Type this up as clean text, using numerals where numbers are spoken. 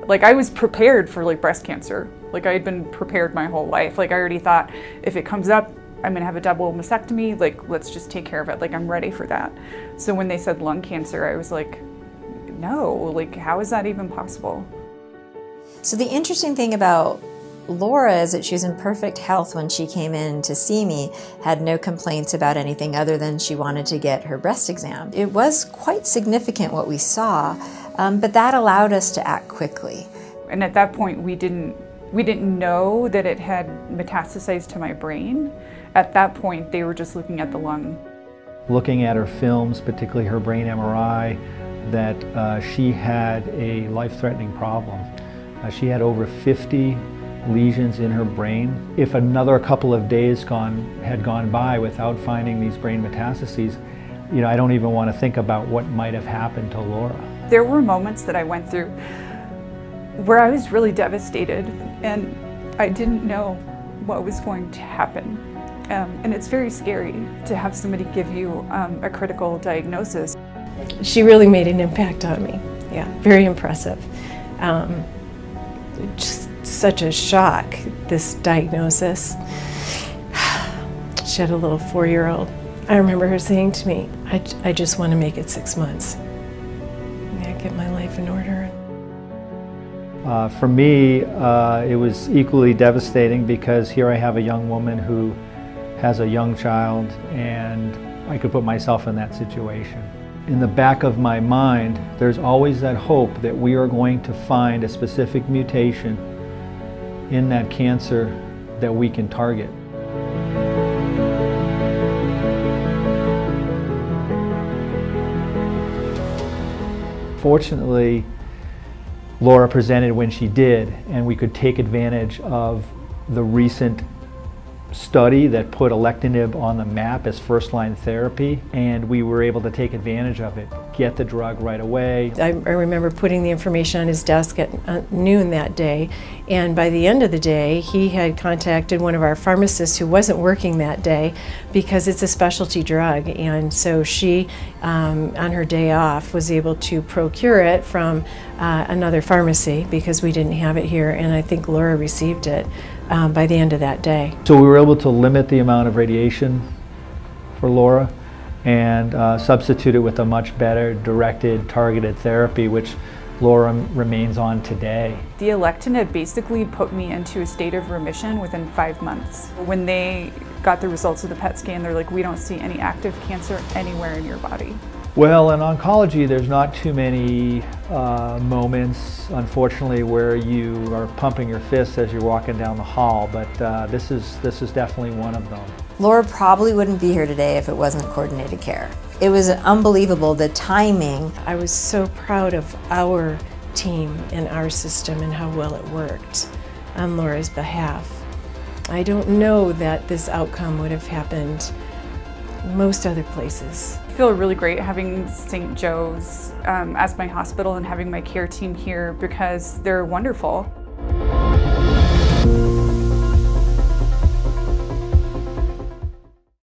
Like, I was prepared for like breast cancer. Like, I had been prepared my whole life. Like, I already thought, if it comes up, I'm gonna have a double mastectomy. Like, let's just take care of it. Like, I'm ready for that. So when they said lung cancer, I was like, no, like, how is that even possible? So the interesting thing about Laura is that she was in perfect health when she came in to see me, had no complaints about anything other than she wanted to get her breast exam. It was quite significant what we saw, but that allowed us to act quickly. And at that point, we didn't know that it had metastasized to my brain. At that point, they were just looking at the lung. Looking at her films, particularly her brain MRI, that she had a life-threatening problem. She had over 50 lesions in her brain. If another couple of days had gone by without finding these brain metastases, I don't even want to think about what might have happened to Laura. There were moments that I went through where I was really devastated, and I didn't know what was going to happen. And it's very scary to have somebody give you a critical diagnosis. She really made an impact on me. Yeah, very impressive. Just such a shock, this diagnosis. She had a little 4-year-old. I remember her saying to me, I just want to make it 6 months. Get my life in order. For me, it was equally devastating because here I have a young woman who has a young child, and I could put myself in that situation. In the back of my mind, there's always that hope that we are going to find a specific mutation in that cancer that we can target. Fortunately, Laura presented when she did, and we could take advantage of the recent study that put alectinib on the map as first-line therapy, and we were able to take advantage of it, get the drug right away. I remember putting the information on his desk at noon that day, and by the end of the day, he had contacted one of our pharmacists who wasn't working that day because it's a specialty drug, and so she, on her day off, was able to procure it from another pharmacy because we didn't have it here, and I think Laura received it by the end of that day. So we were able to limit the amount of radiation for Laura and substitute it with a much better directed, targeted therapy, which Laura remains on today. The alectinib basically put me into a state of remission within 5 months. When they got the results of the PET scan, they're like, we don't see any active cancer anywhere in your body. Well, in oncology, there's not too many moments, unfortunately, where you are pumping your fists as you're walking down the hall, but this is definitely one of them. Laura probably wouldn't be here today if it wasn't coordinated care. It was unbelievable, the timing. I was so proud of our team and our system and how well it worked on Laura's behalf. I don't know that this outcome would have happened most other places. I feel really great having St. Joe's as my hospital and having my care team here because they're wonderful.